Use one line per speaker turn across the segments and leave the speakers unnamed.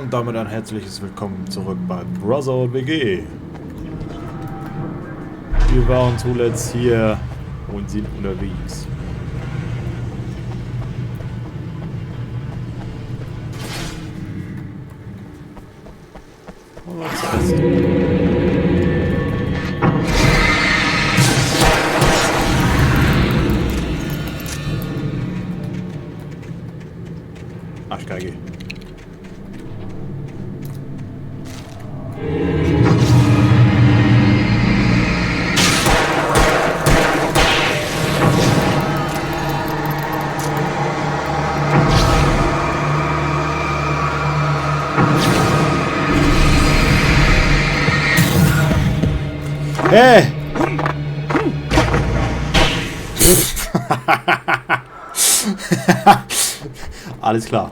Und damit ein herzliches Willkommen zurück bei Brother und WG. Wir waren zuletzt hier und sind unterwegs. Und was fest. Arschgeige. Hey! Alles klar.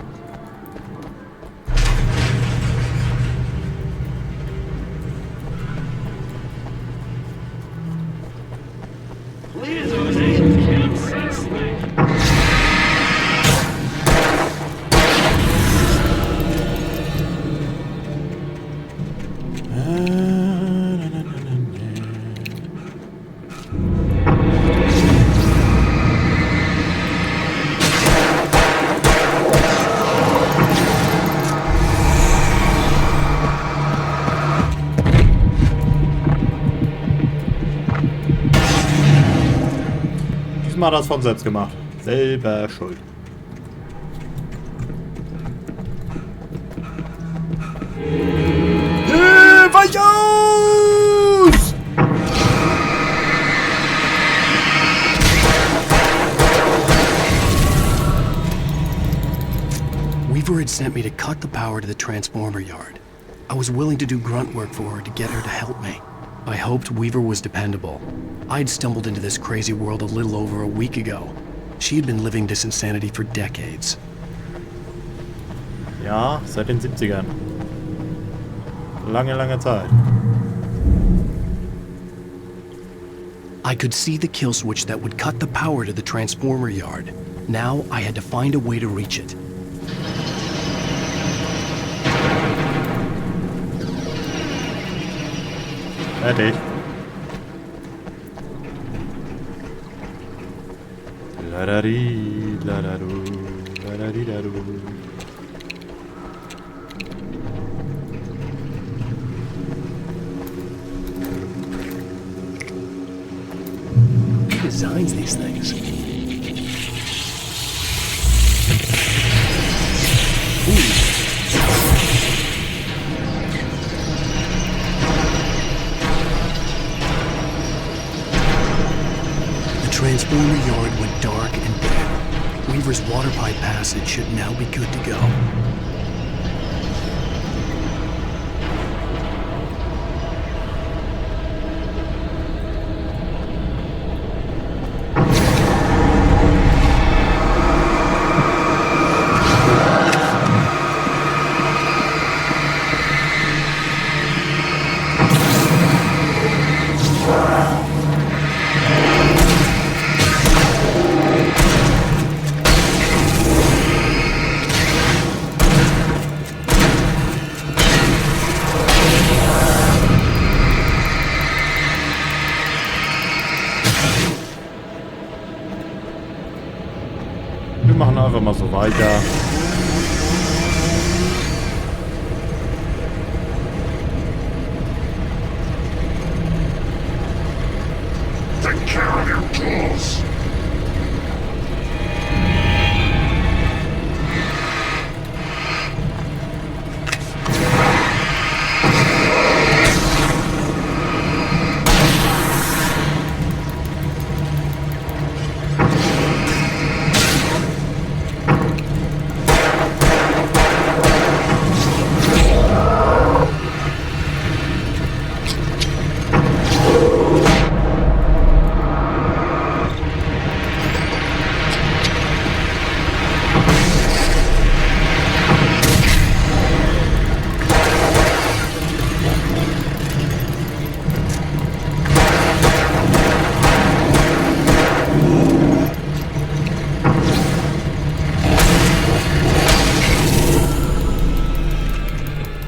Diesmal hat er es von selbst gemacht. Selber schuld. Weich aus!
Weaver had sent me to cut the power to the transformer yard. I was willing to do grunt work for her to get her to help me. I hoped Weaver was dependable. I'd stumbled into this crazy world a little over a week ago. She had been living this insanity for decades.
Ja, seit den 70ern. Lange, lange Zeit.
I could see the kill switch that would cut the power to the transformer yard. Now I had to find a way to reach it.
Fertig. Ladadi, ladadu, ladadi, dadu.
Who designs these things? The transformer yard went dark and dead. Weaver's water pipe passage should now be good to go.
Wir machen einfach mal so weiter.
Take care of your claws.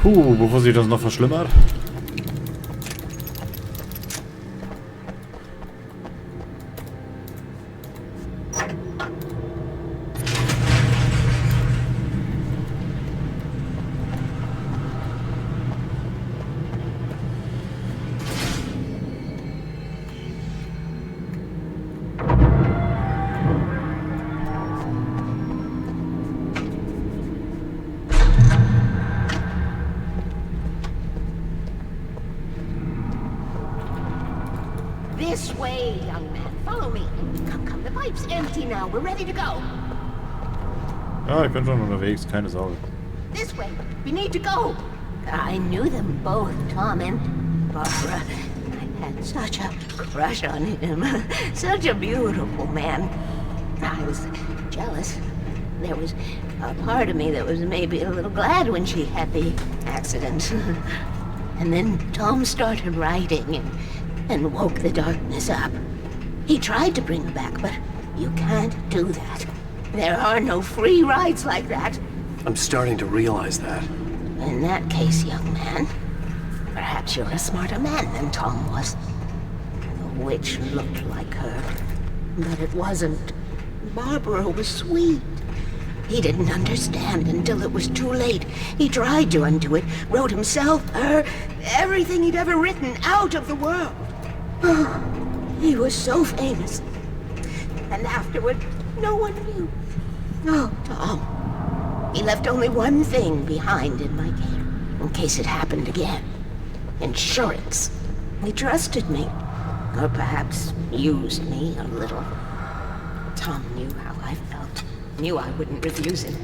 Bevor sich das noch verschlimmert.
This way, young man. Follow me. Come. The pipe's empty now. We're ready to go.
Ja, ich bin schon unterwegs, keine Sorge.
This way. We need to go. I knew them both, Tom and Barbara. I had such a crush on him. Such a beautiful man. I was jealous. There was a part of me that was maybe a little glad when she had the accident. And then Tom started writing and woke the darkness up. He tried to bring her back, but you can't do that. There are no free rides like that.
I'm starting to realize that.
In that case, young man, perhaps you're a smarter man than Tom was. The witch looked like her, but it wasn't. Barbara was sweet. He didn't understand until it was too late. He tried to undo it, wrote himself, her, everything he'd ever written out of the world. He was so famous. And afterward, no one knew. Oh, Tom. He left only one thing behind in my care, in case it happened again. Insurance. He trusted me. Or perhaps used me a little. Tom knew how I felt. Knew I wouldn't refuse him.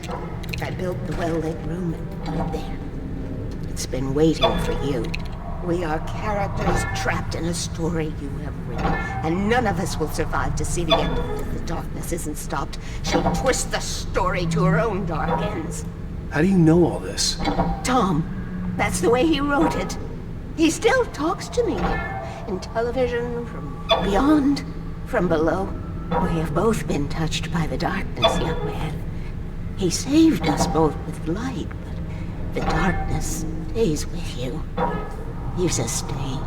I built the well-lit room and put it there. It's been waiting for you. We are characters trapped in a story you have written, and none of us will survive to see the end of it if the darkness isn't stopped. She'll twist the story to her own dark ends.
How do you know all this?
Tom, that's the way he wrote it. He still talks to me. In television, from beyond, from below. We have both been touched by the darkness, young man. He saved us both with light, but the darkness stays with you. Leaves a stain.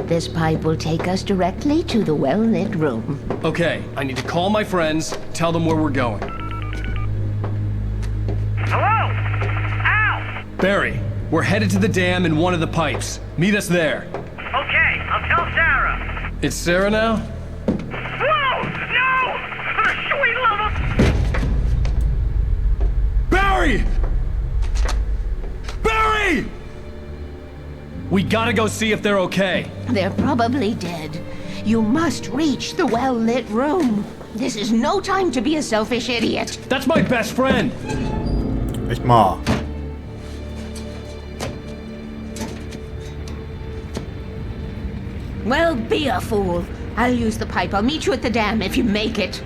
This pipe will take us directly to the well-lit room.
Okay, I need to call my friends, tell them where we're going.
Hello? Al!
Barry, we're headed to the dam in one of the pipes. Meet us there.
Okay, I'll tell Sarah.
It's Sarah now?
Whoa! No! For the sweet love of...
Barry! Barry! We gotta go see if they're okay.
They're probably dead. You must reach the well-lit room. This is no time to be a selfish idiot.
That's my best friend.
Echt mal.
Well, be a fool. I'll use the pipe. I'll meet you at the dam if you make it.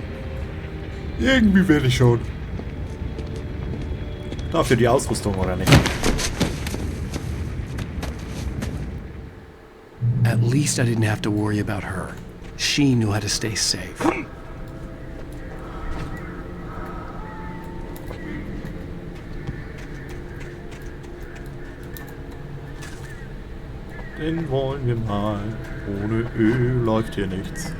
Irgendwie werde ich schon. Dafür die Ausrüstung, oder nicht?
At least I didn't have to worry about her. She knew how to stay safe.
Den wollen wir mal. Ohne Öl läuft hier nichts.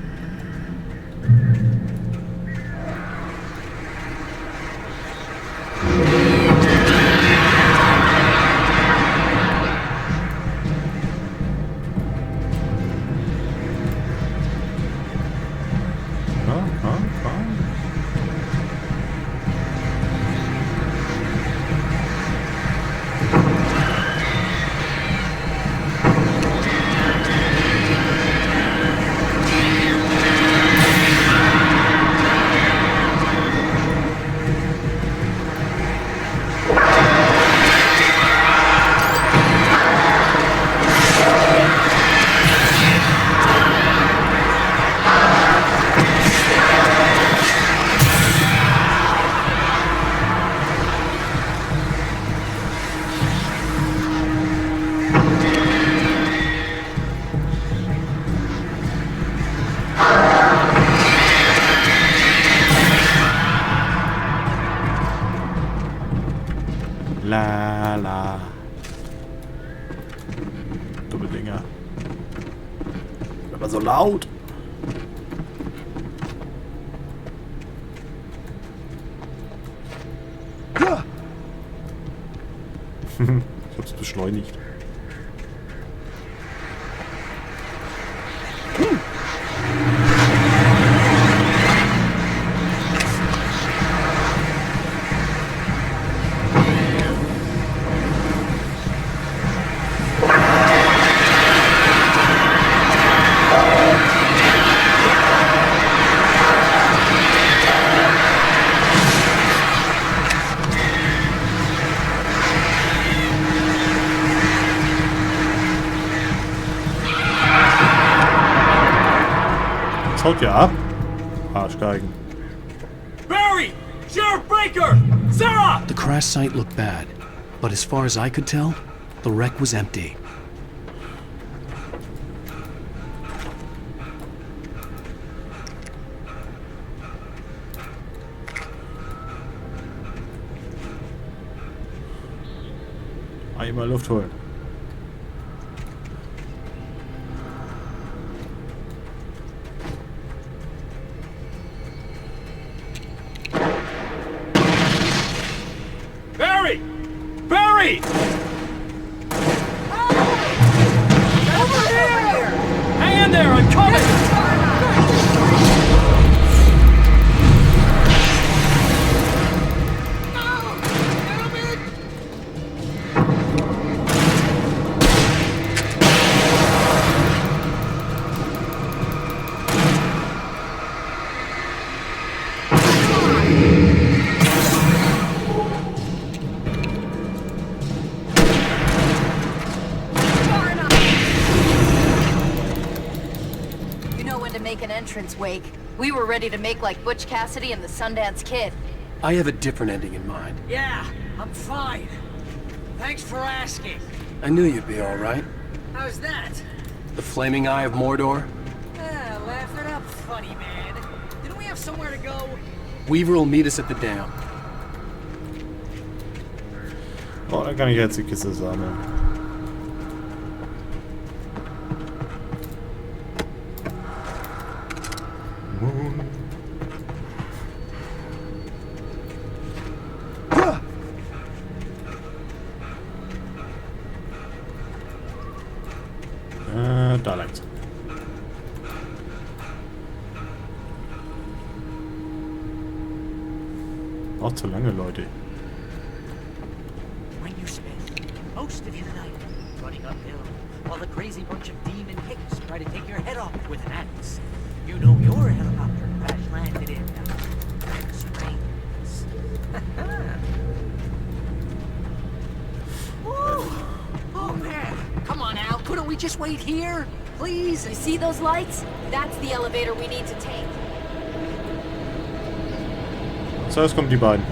Aber so laut. Ich hab's beschleunigt. Haut ja ab. Arschgeigen.
Barry! Sheriff Baker! Sarah!
The crash site looked bad, but as far as I could tell, the wreck was empty.
Einmal Luft holen.
Barry! Barry! Over here! Hang in there, I'm coming!
You know when to make an entrance, Wake. We were ready to make like Butch Cassidy and the Sundance Kid.
I have a different ending in mind.
Yeah, I'm fine. Thanks for asking.
I knew you'd be all right.
How's that?
The flaming eye of Mordor.
Laugh it up, funny man. Didn't we have somewhere to go?
Weaver will meet us at the dam.
Oh, da kann ich jetzt die Kiste sammeln. Da langt's. Auch zu lange, Leute.
When you spend most of your night running uphill while the crazy bunch of demon hicks try to take your head off with an axe, you know your helicopter crash landed in Springs. Oh man, come on Al, couldn't we just wait here? Please?
You see those lights? That's the elevator we need to take.
Zuerst kommen die beiden.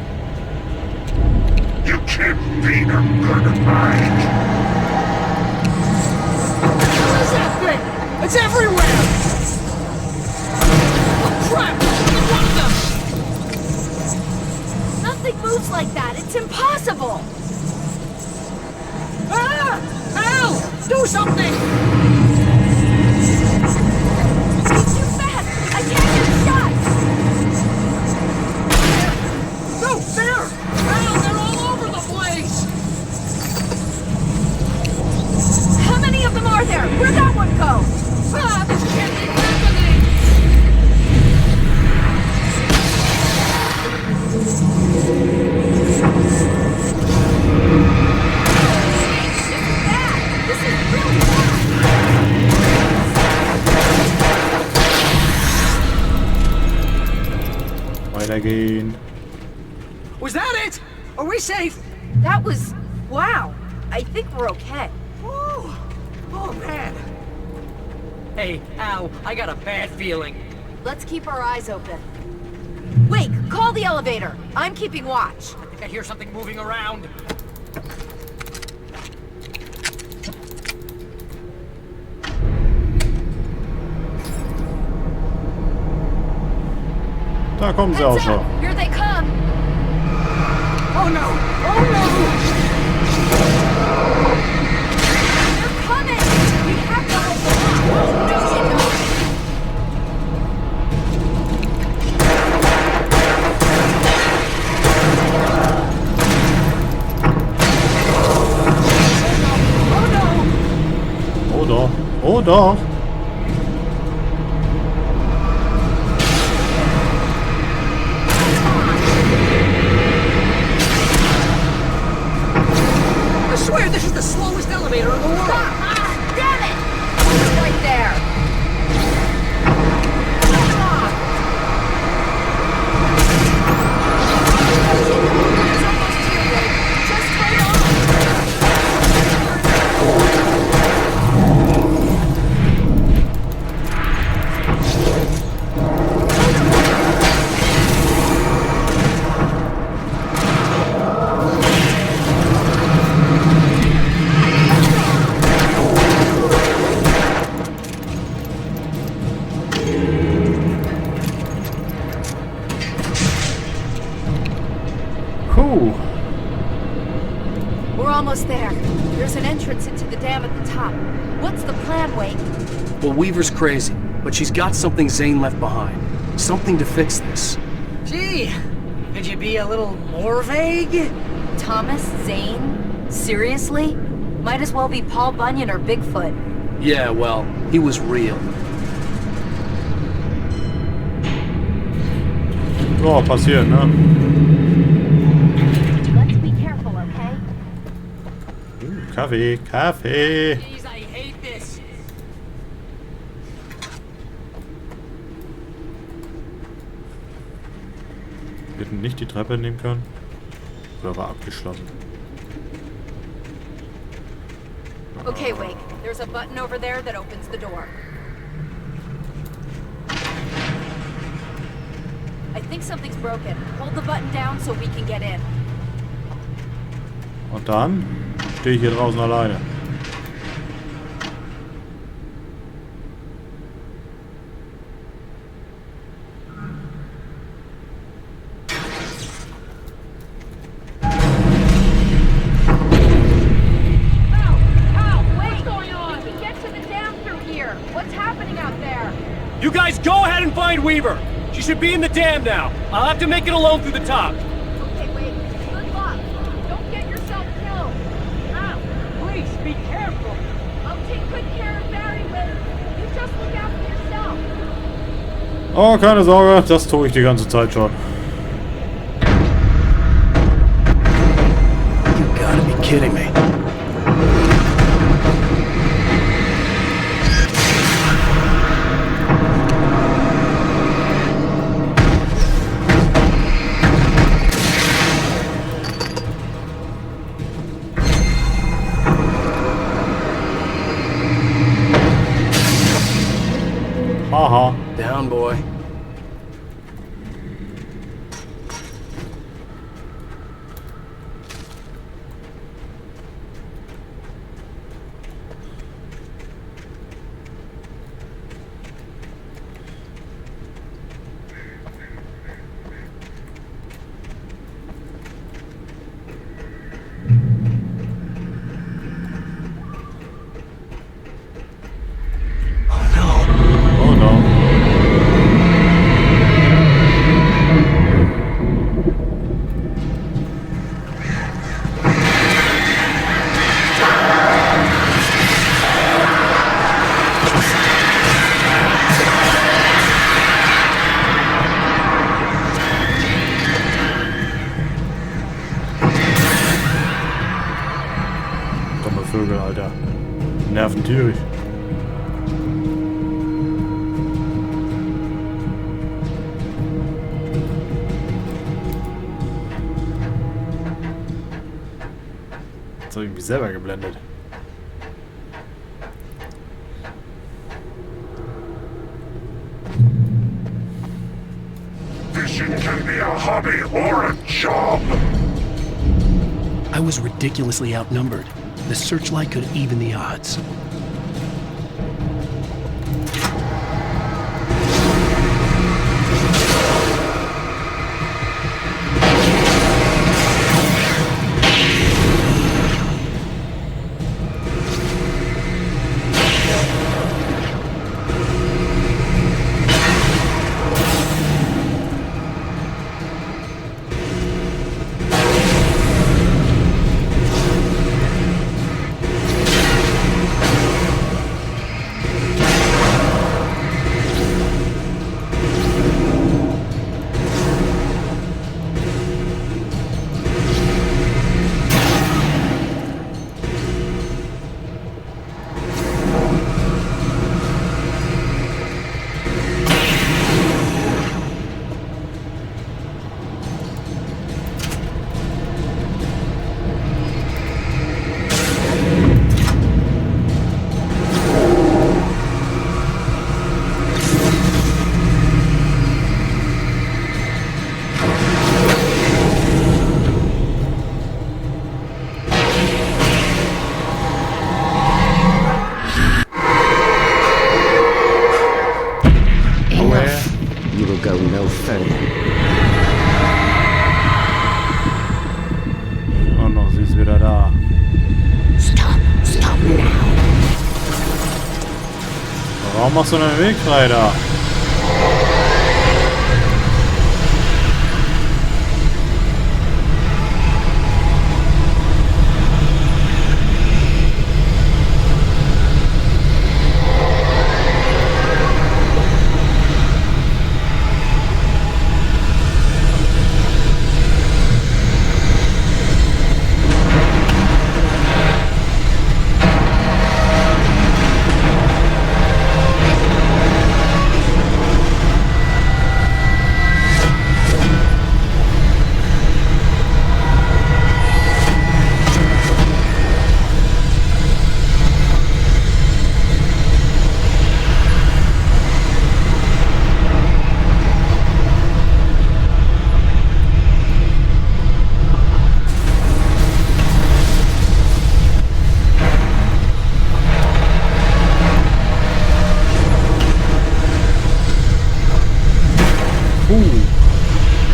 You can't beat a good mind.
What is that thing? It's everywhere! Oh crap! Look at one of them!
Nothing moves like that. It's impossible.
Ah! Al! Do something!
He's too fast. I can't get a shot.
No, there! Al, they're all over the place!
How many of them are there? Where'd that one go?
Ah, this can't be happening!
This is really bad.
Weitergehen.
Was that it? Are we safe?
That was... wow. I think we're okay.
Woo. Oh man! Hey, Al, I got a bad feeling.
Let's keep our eyes open. Wake, call the elevator. I'm keeping watch.
I think I hear something moving around.
Da kommen sie auch
Heads
schon.
up. Here they come.
Oh no! Oh no!
They're coming. We have to hold them off. No, you don't.
doch.
I swear this is the slowest elevator in the world.
Ah, damn it! It's right there. Come on. It's almost here, Wade. Just hold on.
Cool.
We're almost there. There's an entrance into the dam at the top. What's the plan, Wade?
Well, Weaver's crazy, but she's got something Zane left behind. Something to fix this.
Gee, could you be a little more vague?
Thomas Zane? Seriously? Might as well be Paul Bunyan or Bigfoot.
Yeah, well, he was real.
So, passieren, ne?
Let's be careful, okay?
Kaffee, Kaffee.
Jeez, I hate this.
Wir hätten nicht die Treppe nehmen können. Oder war abgeschlossen?
Okay, Wake. There's a button over there that opens the door. I think something's broken. Hold the button down so we can get in.
Und dann stehe ich hier draußen alleine.
You guys go ahead and find Weaver. She should be in the dam now. I'll have to make it alone through the top.
Okay, wait. Good luck. Don't get yourself killed.
Ow, please, be careful.
I'll take good care of Barry, Wade. You just look after yourself.
Oh, keine Sorge, das tue ich die ganze Zeit schon.
You gotta be kidding me.
Haha.
Down, boy.
Oh no. Dumme Vögel, Alter. Nerven tierisch. Jetzt habe ich mich selber geblendet.
Fishing can be a hobby or a job.
I was ridiculously outnumbered. The searchlight could even the odds.
Warum machst du deinen Weg frei da?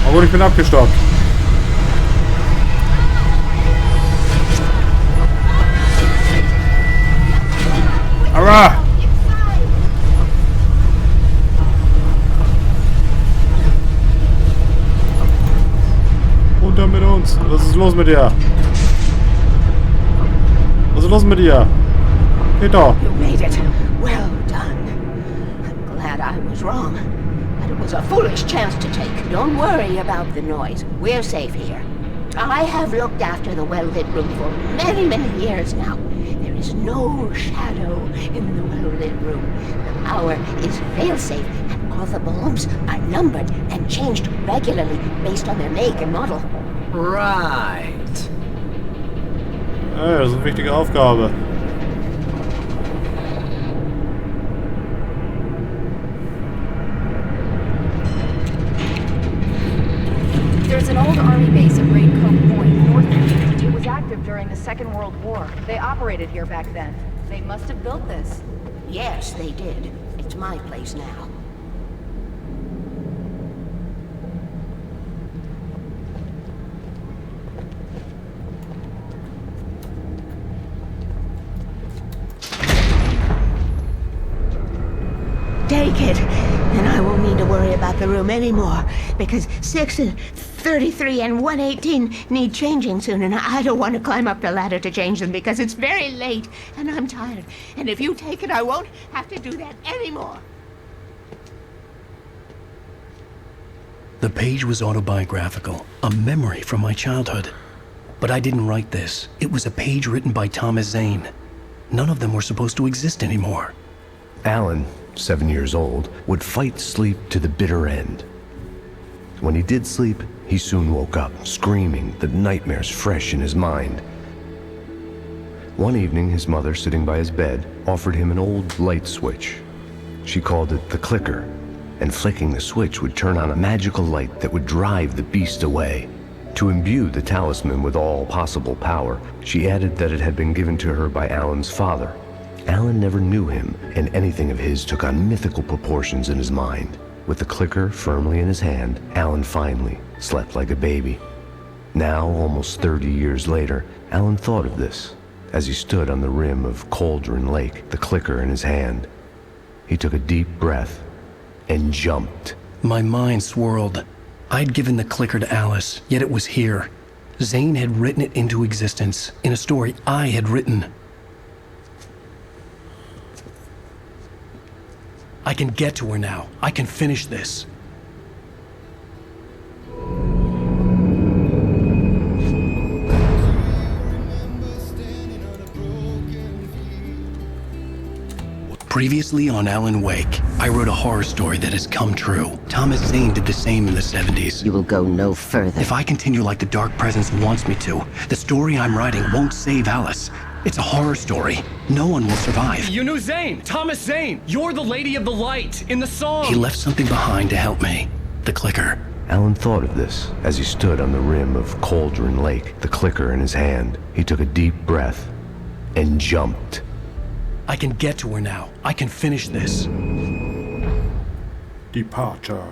Aber ich bin abgestoppt. Aber! Runter mit uns. Was ist los mit dir? Was ist los mit dir? Geht doch.
You made it. Well done. I'm glad I was wrong. But it was a foolish chance to take. Don't worry about the noise. We're safe here. I have looked after the well-lit room for many, many years now. There is no shadow in the well-lit room. The power is fail-safe, and all the bulbs are numbered and changed regularly based on their make and model.
Right.
Hey, das ist eine wichtige Aufgabe.
There's an old army base at Raincoat Point, north of here. It was active during the Second World War. They operated here back then. They must have built this.
Yes, they did. It's my place now. Take it, and I won't need to worry about the room anymore, because 6 and 33 and 118 need changing soon, and I don't want to climb up the ladder to change them because it's very late, and I'm tired. And if you take it, I won't have to do that anymore.
The page was autobiographical, a memory from my childhood. But I didn't write this. It was a page written by Thomas Zane. None of them were supposed to exist anymore.
Alan, 7 years old, would fight sleep to the bitter end. When he did sleep, he soon woke up, screaming, the nightmares fresh in his mind. One evening, his mother, sitting by his bed, offered him an old light switch. She called it the clicker, and flicking the switch would turn on a magical light that would drive the beast away. To imbue the talisman with all possible power, she added that it had been given to her by Alan's father. Alan never knew him, and anything of his took on mythical proportions in his mind. With the clicker firmly in his hand, Alan finally slept like a baby. Now, almost 30 years later, Alan thought of this as he stood on the rim of Cauldron Lake, the clicker in his hand. He took a deep breath and jumped.
My mind swirled. I'd given the clicker to Alice, yet it was here. Zane had written it into existence in a story I had written. I can get to her now. I can finish this. Previously on Alan Wake, I wrote a horror story that has come true. Thomas Zane did the same in the 70s.
You will go no further.
If I continue like the Dark Presence wants me to, the story I'm writing won't save Alice. It's a horror story. No one will survive.
You knew Zane! Thomas Zane! You're the Lady of the Light in the song!
He left something behind to help me. The clicker.
Alan thought of this as he stood on the rim of Cauldron Lake, the clicker in his hand. He took a deep breath and jumped.
I can get to her now. I can finish this.
Departure.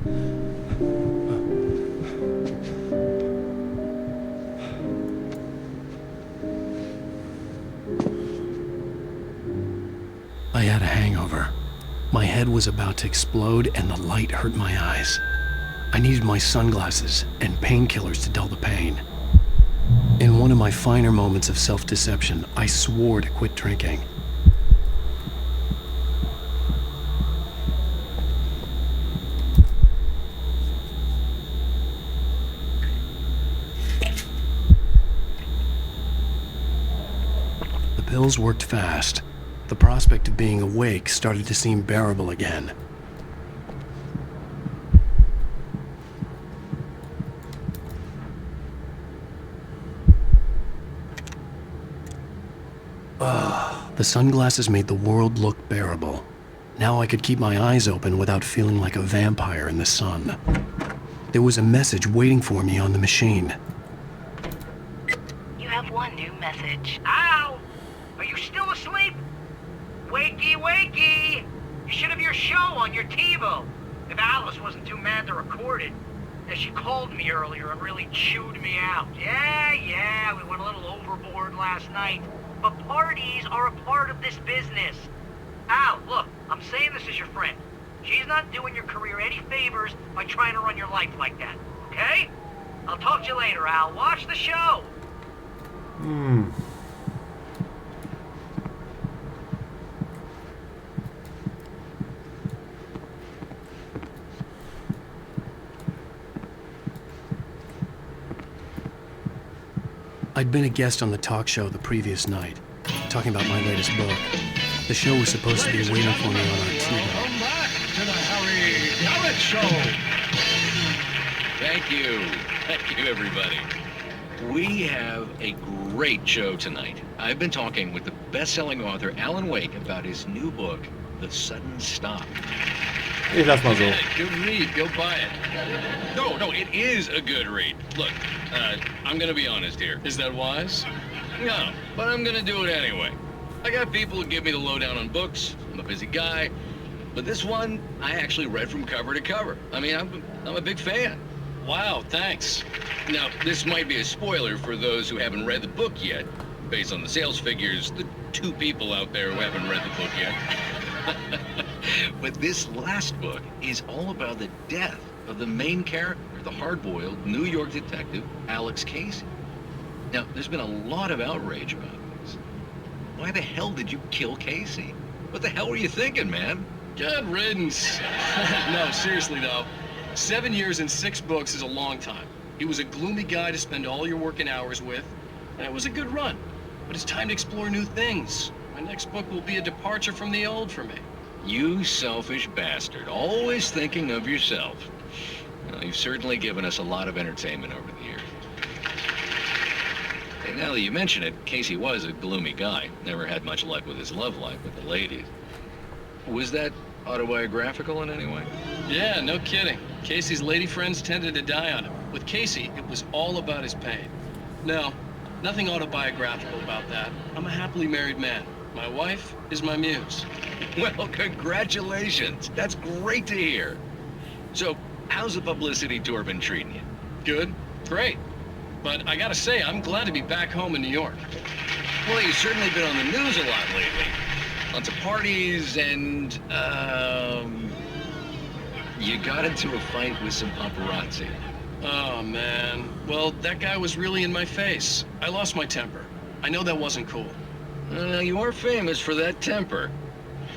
I had a hangover. My head was about to explode and the light hurt my eyes. I needed my sunglasses and painkillers to dull the pain. In one of my finer moments of self-deception, I swore to quit drinking. The pills worked fast. The prospect of being awake started to seem bearable again. The sunglasses made the world look bearable. Now I could keep my eyes open without feeling like a vampire in the sun. There was a message waiting for me on the machine.
You have one new message.
Al! Are you still asleep? Wakey, wakey! You should have your show on your TiVo. If Alice wasn't too mad to record it. Yeah, she called me earlier and really chewed me out. Yeah, we went a little overboard last night. But parties are a part of this business. Al, look, I'm saying this as your friend. She's not doing your career any favors by trying to run your life like that, okay? I'll talk to you later, Al. Watch the show.
I'd been a guest on the talk show the previous night, talking about my latest book. The show was supposed to be waiting for me on our TiVo.
Welcome back to the Harry Garrett Show.
Thank you. Thank you, everybody. We have a great show tonight. I've been talking with the best-selling author Alan Wake about his new book, The Sudden Stop.
Ich lass mal so.
Good read. Go buy it. No, it is a good read. Look, I'm gonna be honest here.
Is that wise?
No, but I'm gonna do it anyway. I got people who give me the lowdown on books. I'm a busy guy. But this one, I actually read from cover to cover. I mean, I'm a big fan.
Wow, thanks.
Now, this might be a spoiler for those who haven't read the book yet. Based on the sales figures, the 2 people out there who haven't read the book yet. But this last book is all about the death of the main character, the hard-boiled New York detective, Alex Casey. Now, there's been a lot of outrage about this. Why the hell did you kill Casey? What the hell were you thinking, man?
Good riddance. No, seriously though. 7 years and 6 books is a long time. He was a gloomy guy to spend all your working hours with, and it was a good run. But it's time to explore new things. My next book will be a departure from the old for me.
You selfish bastard, always thinking of yourself. Well, you've certainly given us a lot of entertainment over the years. Hey, now that you mention it, Casey was a gloomy guy. Never had much luck with his love life with the ladies. Was that autobiographical in any way?
Yeah, no kidding. Casey's lady friends tended to die on him. With Casey, it was all about his pain. No, nothing autobiographical about that. I'm a happily married man. My wife is my muse.
Well, congratulations. That's great to hear. So, how's the publicity tour been treating you?
Good, great. But I gotta say, I'm glad to be back home in New York.
Well, you've certainly been on the news a lot lately. Lots of parties and, you got into a fight with some paparazzi.
Oh, man. Well, that guy was really in my face. I lost my temper. I know that wasn't cool.
You are famous for that temper.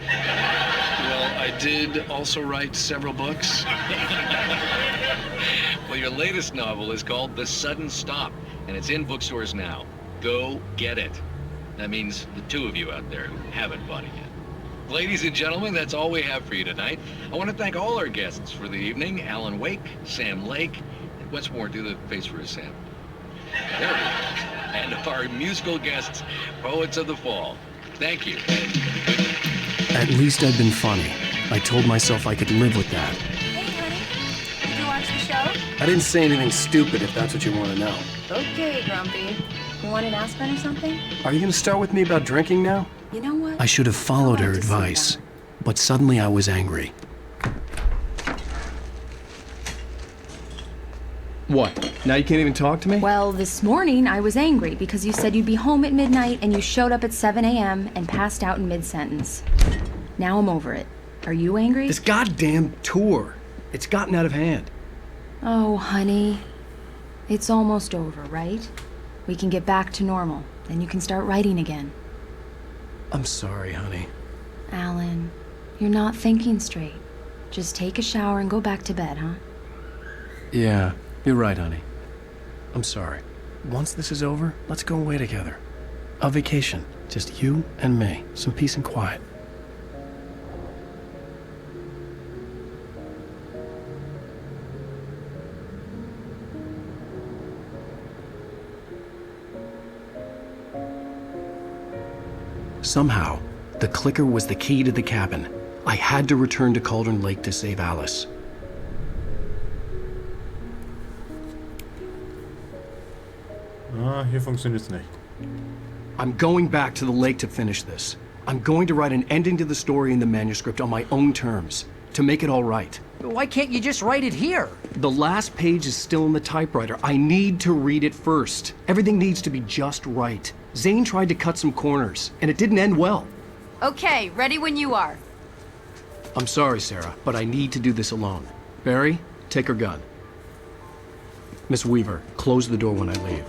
Well, I did also write several books.
Well, your latest novel is called The Sudden Stop, and it's in bookstores now. Go get it. That means the 2 of you out there who haven't bought it yet. Ladies and gentlemen, that's all we have for you tonight. I want to thank all our guests for the evening. Alan Wake, Sam Lake, and Westmore, do the face for his Sam. There it is. And our musical guests, Poets of the Fall. Thank you.
At least I'd been funny. I told myself I could live with that.
Hey, honey. Did you watch the show?
I didn't say anything stupid, if that's what you want to know.
Okay, Grumpy. You want an Aspen or something?
Are you going to start with me about drinking now?
You know what?
I should have followed her advice, but suddenly I was angry. What? Now you can't even talk to me?
Well, this morning I was angry because you said you'd be home at midnight and you showed up at 7 a.m. and passed out in mid-sentence. Now I'm over it. Are you angry?
This goddamn tour. It's gotten out of hand.
Oh, honey. It's almost over, right? We can get back to normal. Then you can start writing again.
I'm sorry, honey.
Alan, you're not thinking straight. Just take a shower and go back to bed, huh?
Yeah, you're right, honey. I'm sorry. Once this is over, let's go away together. A vacation. Just you and me. Some peace and quiet. Somehow, the clicker was the key to the cabin. I had to return to Cauldron Lake to save Alice.
Ah, hier funktioniert's nicht.
I'm going back to the lake to finish this. I'm going to write an ending to the story in the manuscript on my own terms, to make it all right.
Why can't you just write it here?
The last page is still in the typewriter. I need to read it first. Everything needs to be just right. Zane tried to cut some corners, and it didn't end well.
Okay, ready when you are.
I'm sorry, Sarah, but I need to do this alone. Barry, take her gun. Miss Weaver, close the door when I leave.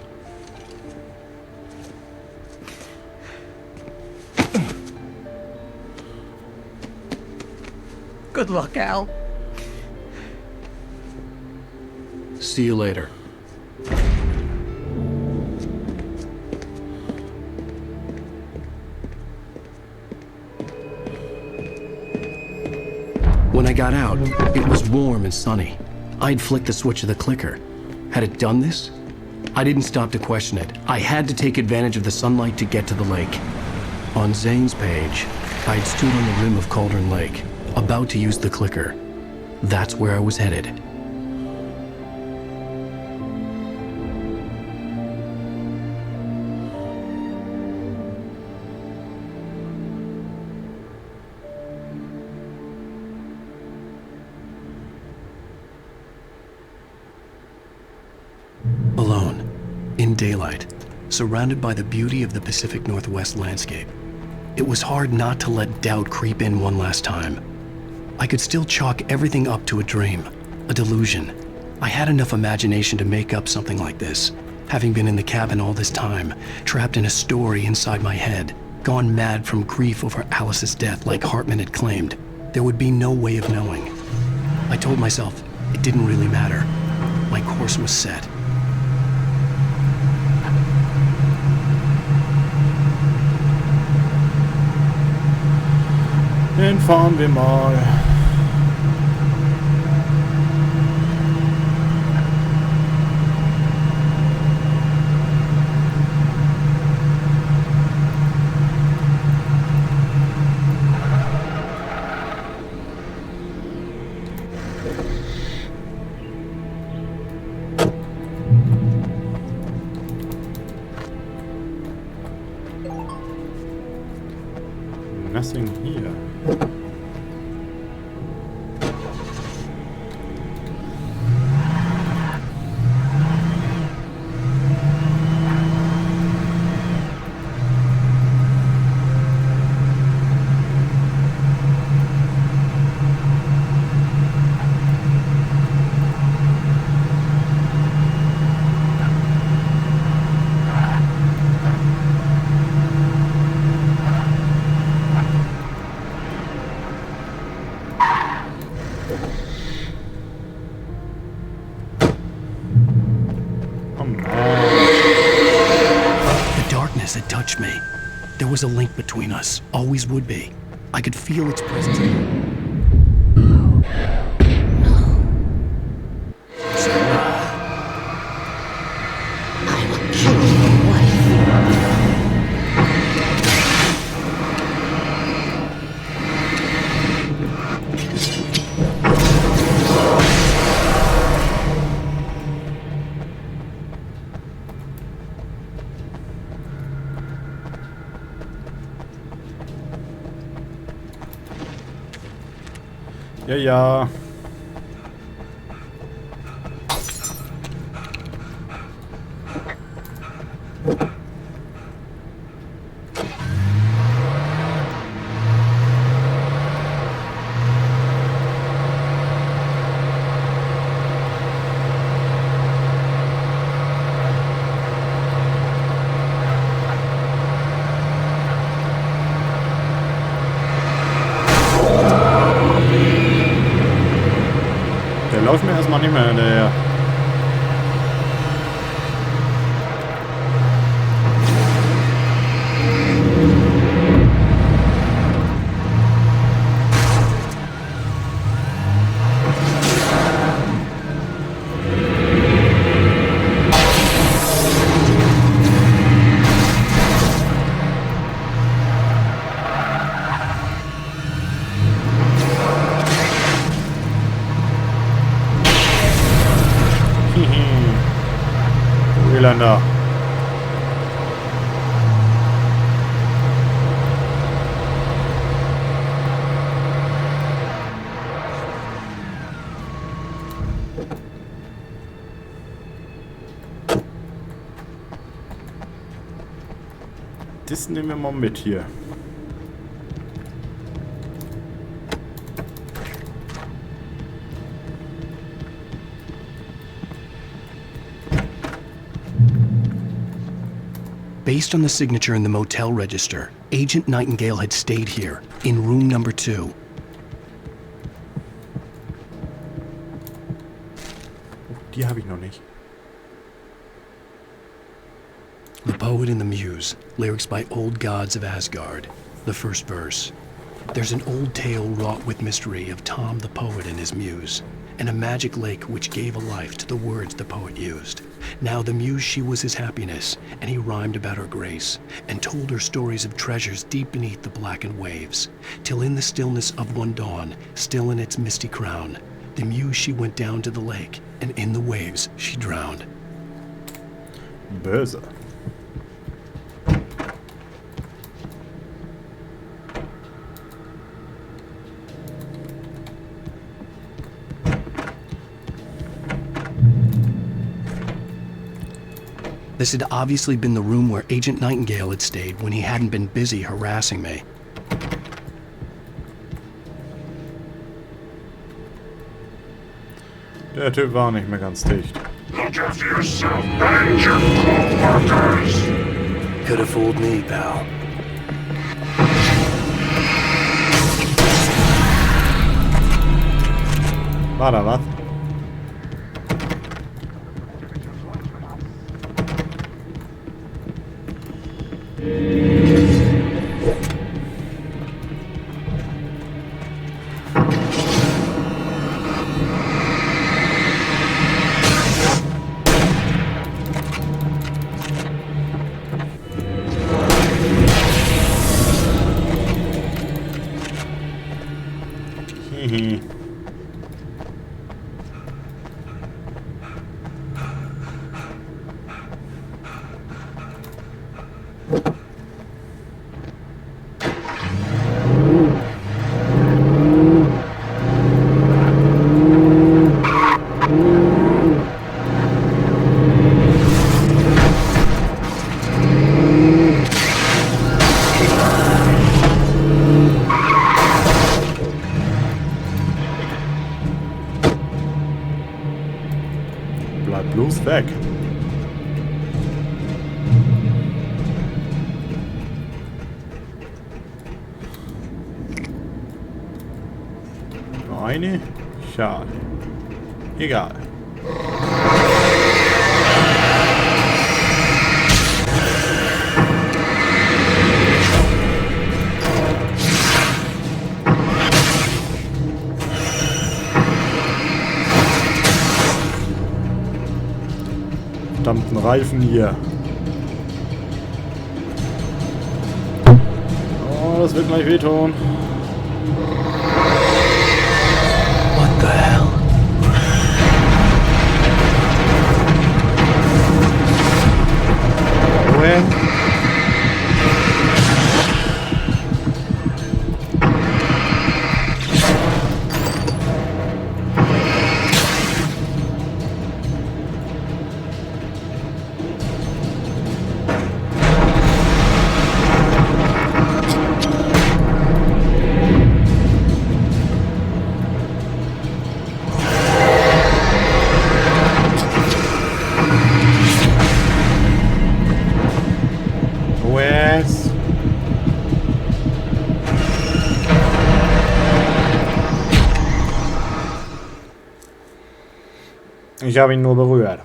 Good luck, Al.
See you later. When I got out, it was warm and sunny. I'd flicked the switch of the clicker. Had it done this? I didn't stop to question it. I had to take advantage of the sunlight to get to the lake. On Zane's page, I'd stood on the rim of Cauldron Lake, about to use the clicker. That's where I was headed. Alone, in daylight, surrounded by the beauty of the Pacific Northwest landscape. It was hard not to let doubt creep in one last time. I could still chalk everything up to a dream, a delusion. I had enough imagination to make up something like this, having been in the cabin all this time, trapped in a story inside my head, gone mad from grief over Alice's death like Hartman had claimed. There would be no way of knowing. I told myself it didn't really matter. My course was set.
Den fahren wir mal. Nothing here.
Had touched me. There was a link between us, always would be. I could feel its presence.
I will kill your wife.
Ja, ja. man nicht mehr hinterher. Irländer. Das nehmen wir mal mit hier.
Based on the signature in the motel register, Agent Nightingale had stayed here, in room number 2.
Die habe ich noch nicht.
The Poet and the Muse, lyrics by Old Gods of Asgard. The first verse. There's an old tale wrought with mystery of Tom the Poet and his muse, and a magic lake which gave a life to the words the poet used. Now the muse, she was his happiness, and he rhymed about her grace, and told her stories of treasures deep beneath the blackened waves, till in the stillness of one dawn, still in its misty crown, the muse she went down to the lake, and in the waves she drowned.
Böse.
This had obviously been the room where Agent Nightingale had stayed when he hadn't been busy harassing me.
Der Typ war nicht mehr ganz dicht.
Look after yourself and your co-workers.
Could have fooled me, pal.
War da was? Bleib bloß weg. Nur eine? Schade. Egal. Verdammten Reifen hier. Oh, das wird gleich wehtun.
What the hell?
Wohin? Ich habe ihn nur berührt.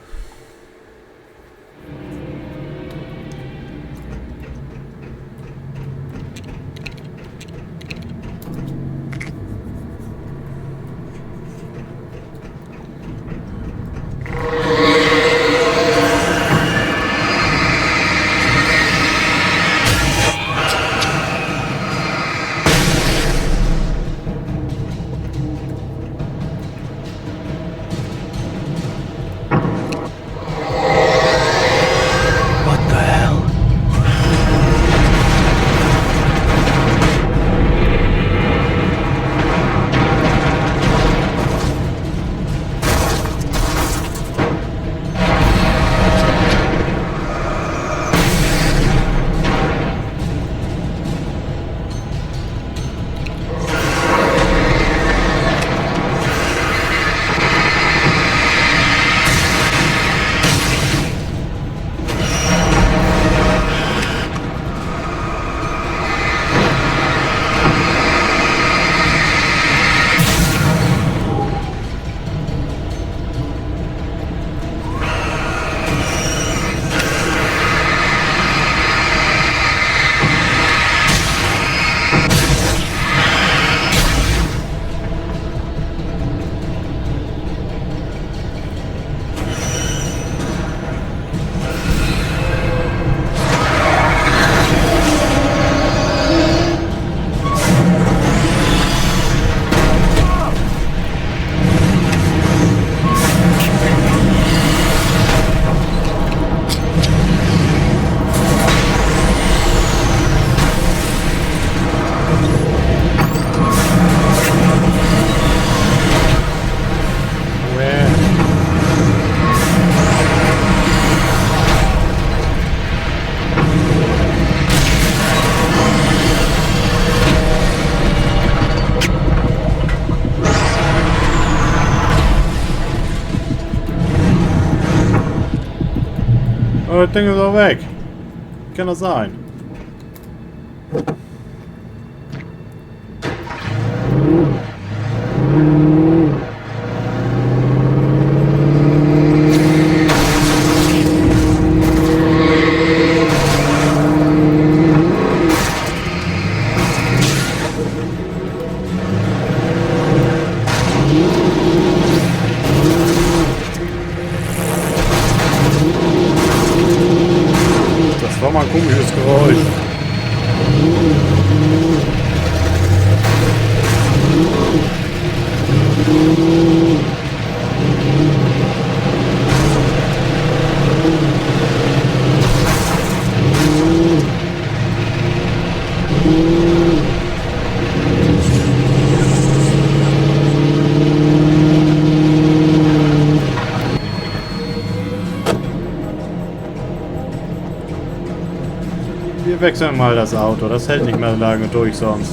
Oh, das Ding ist auch weg. Wie kann das sein? Das war mal ein komisches Geräusch. Wir wechseln mal das Auto. Das hält nicht mehr lange durch sonst.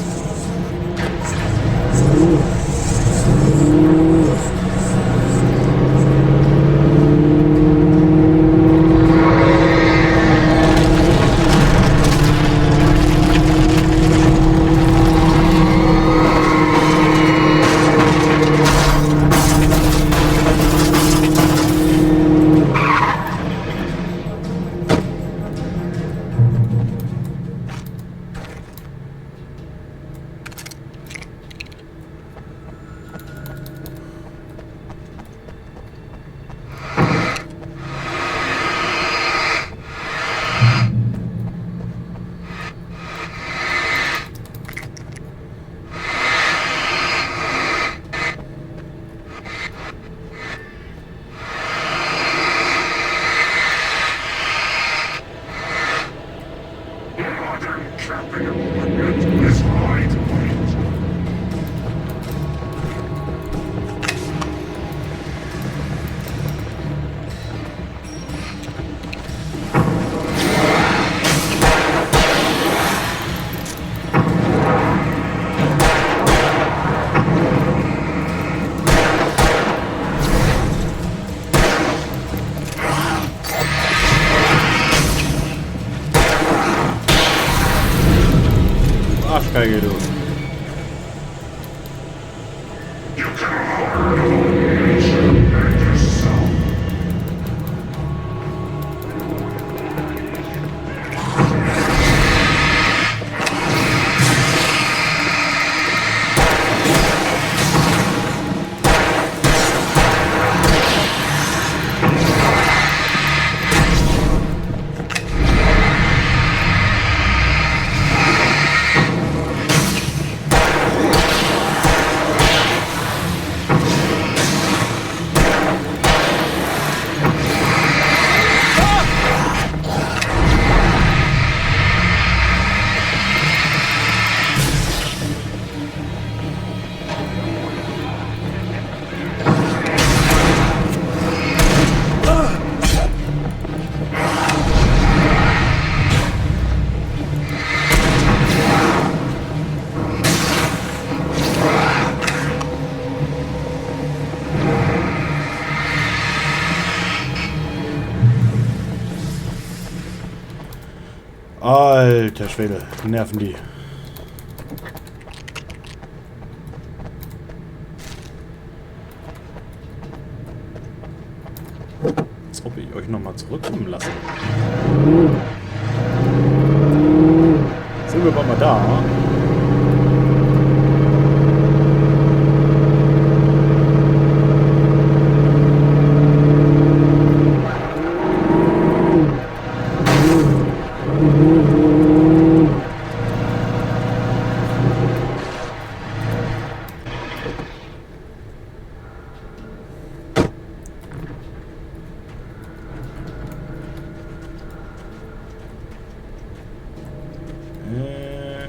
Arschgeige, du.
You can harm your nature and yourself.
Alter Schwede, nerven die. Als ob ich euch nochmal zurückkommen lasse. Sind wir aber mal da.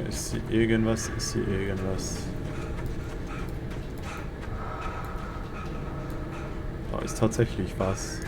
Ist hier irgendwas? Ist hier irgendwas? Da ist tatsächlich was.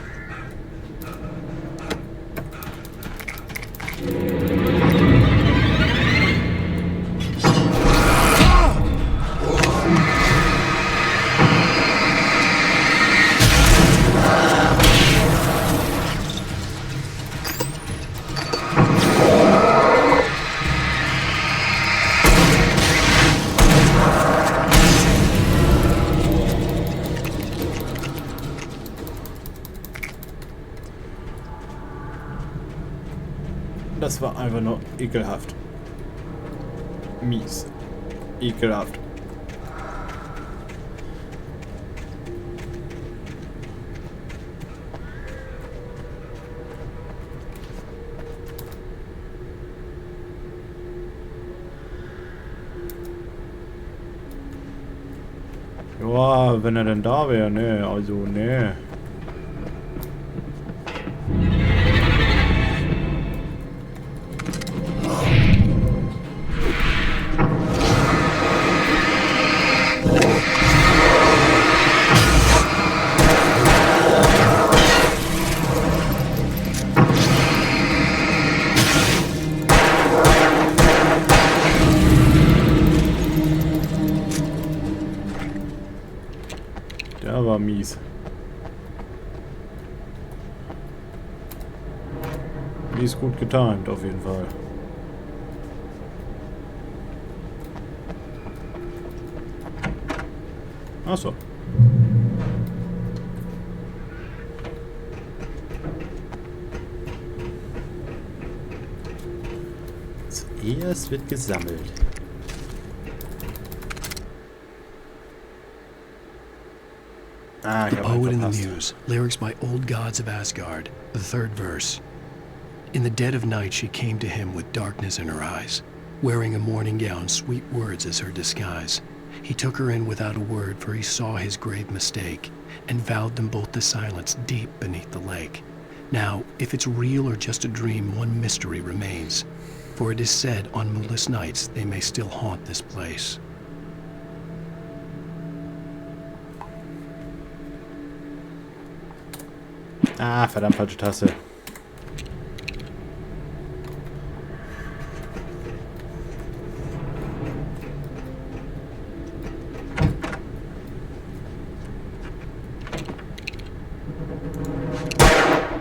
Das war einfach nur ekelhaft. Mies. Ekelhaft. Ja, wenn er denn da wäre, ne, also, ne. Der war mies. Mies gut getimt, auf jeden Fall. Ach so. Zuerst wird gesammelt.
The poet in the muse, lyrics by old gods of Asgard, the third verse. In the dead of night she came to him with darkness in her eyes, wearing a mourning gown, sweet words as her disguise. He took her in without a word, for he saw his grave mistake, and vowed them both to silence deep beneath the lake. Now, if it's real or just a dream, one mystery remains, for it is said on moonless nights they may still haunt this place.
Ah, verdammt, falsche Taste.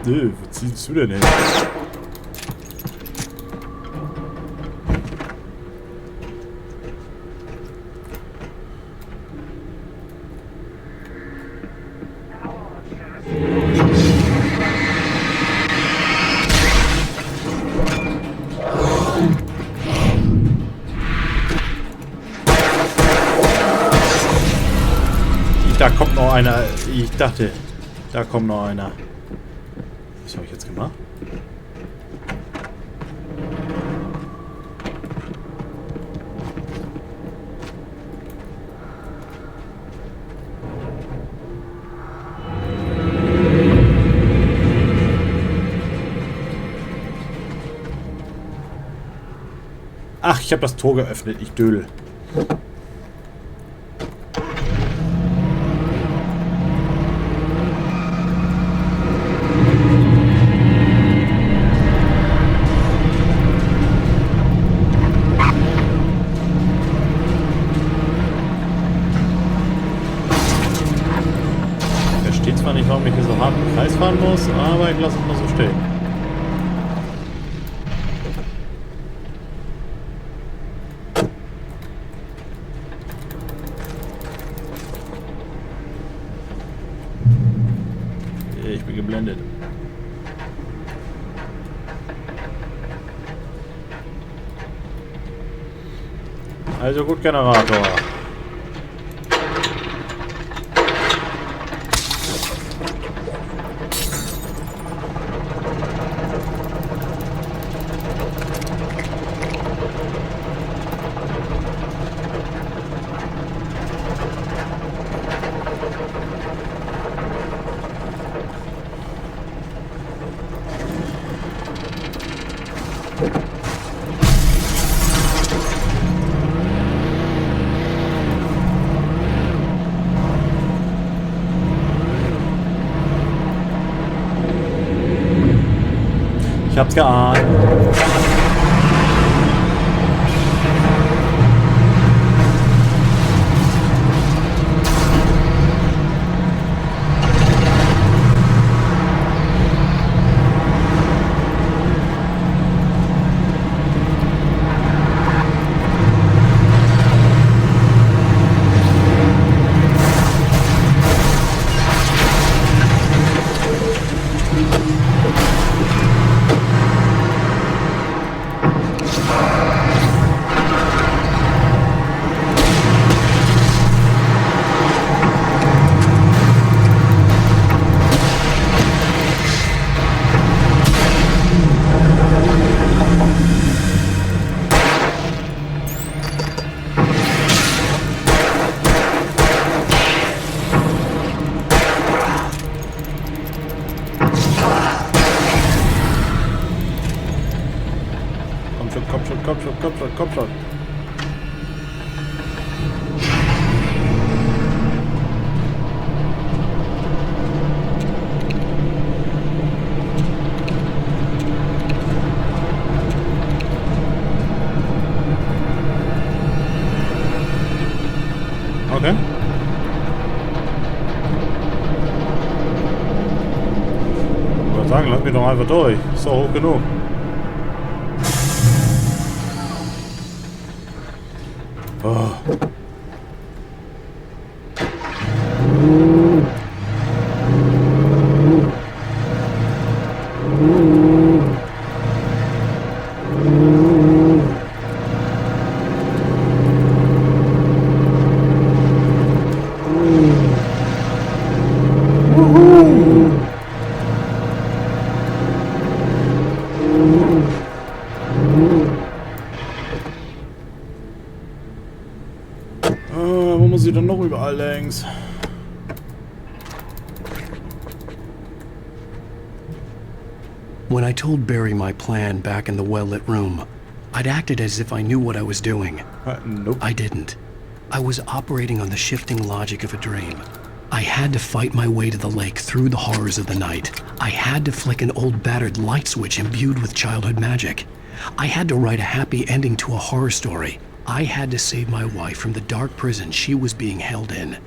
Wo ziehst du denn hin? Da kommt noch einer. Ich dachte, da kommt noch einer. Was habe ich jetzt gemacht? Ach, ich habe das Tor geöffnet. Ich dödel. Zwar nicht, warum ich hier so hart im Kreis fahren muss, aber ich lasse es mal so stehen. Ich bin geblendet. Also gut, Generator. Ich hab's geahnt. Komm schon. Okay. Ich würde sagen, lass mich doch einfach durch. Ist doch hoch genug. Oh. Wo muss ich dann noch überall längs?
When I told Barry my plan back in the well-lit room, I'd acted as if I knew what I was doing.
Nope.
I didn't. I was operating on the shifting logic of a dream. I had to fight my way to the lake through the horrors of the night. I had to flick an old battered light switch imbued with childhood magic. I had to write a happy ending to a horror story. I had to save my wife from the dark prison she was being held in.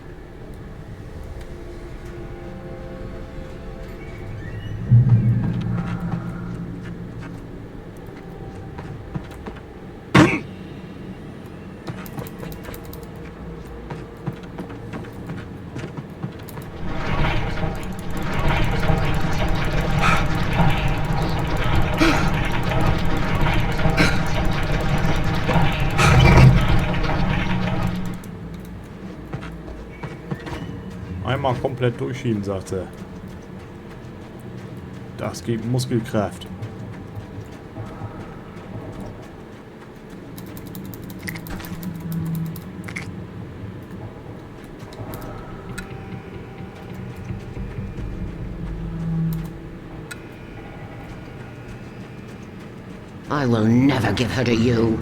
Einmal komplett durchschieben, sagt er. Das gibt Muskelkraft.
I will never give her to you.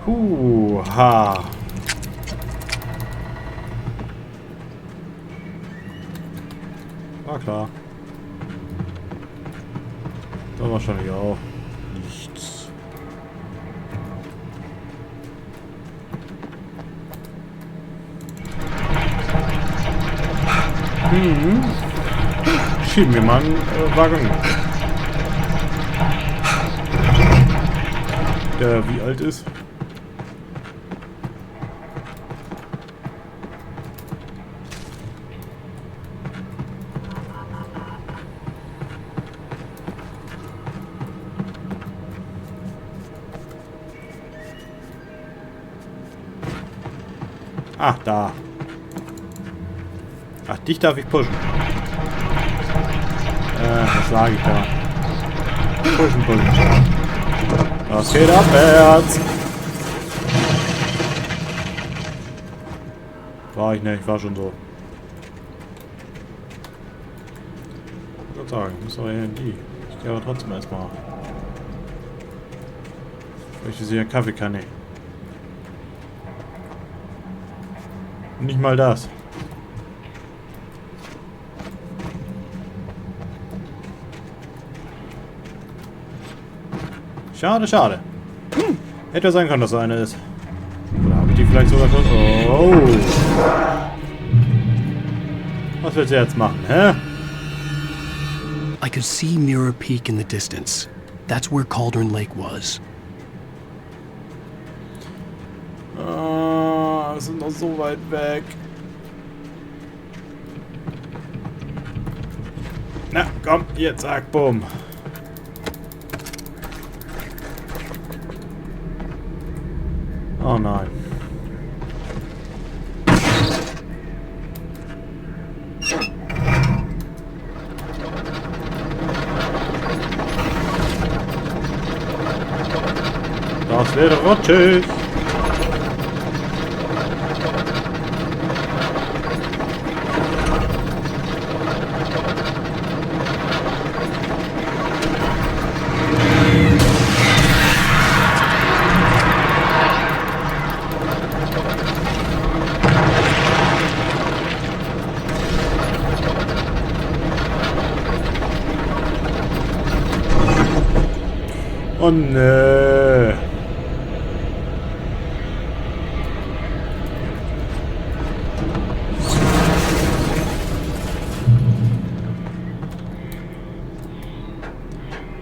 Ha. War klar. Da wahrscheinlich auch nichts. Schieben wir mal einen Waggon. Der wie alt ist? Ah, da. Ach, dich darf ich pushen. Was sage ich da? Pushen. Das geht abwärts. War ich nicht, war schon so. Ich würde sagen, muss aber hier in die. Ich gehe aber trotzdem erstmal. Vielleicht ist hier eine Kaffeekanne. Nicht mal das. Schade, schade. Hätte sein können, dass so eine ist. Oder habe ich die vielleicht sogar schon... Oh. Was willst du jetzt machen, hä?
I could see Mirror Peak in the distance. That's where Cauldron Lake was.
Ah, wir sind noch so weit weg. Na, komm, jetzt zack, bumm. Oh nein. Das wäre rutschig. Oh ne.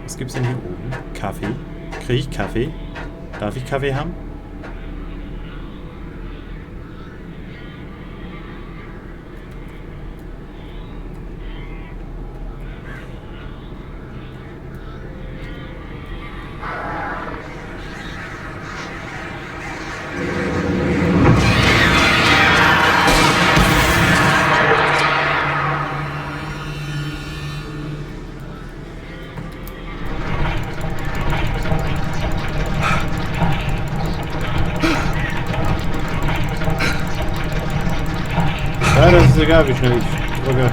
Was gibt's denn hier oben? Kaffee? Kriege ich Kaffee? Darf ich Kaffee haben? Ja, das ist egal, wie schnell ich drücke.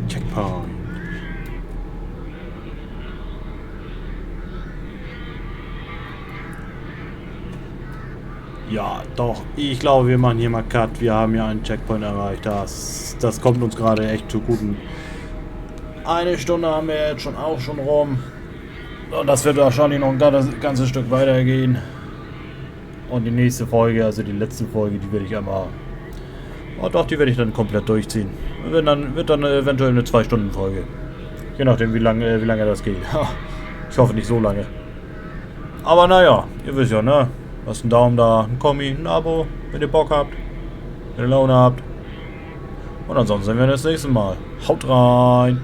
Checkpoint. Ja, doch. Ich glaube, wir machen hier mal Cut. Wir haben ja einen Checkpoint erreicht. Das kommt uns gerade echt zu guten. Eine Stunde haben wir jetzt auch schon rum. Und das wird wahrscheinlich noch ein ganzes Stück weitergehen. Und die nächste Folge, also die letzte Folge, die werde ich einmal... Oh doch, die werde ich dann komplett durchziehen. Wird dann eventuell eine 2-Stunden-Folge. Je nachdem, wie lange das geht. Ich hoffe nicht so lange. Aber naja, ihr wisst ja, ne? Lasst einen Daumen da, ein Kommi, ein Abo, wenn ihr Bock habt, wenn ihr Laune habt. Und ansonsten sehen wir uns das nächste Mal. Haut rein!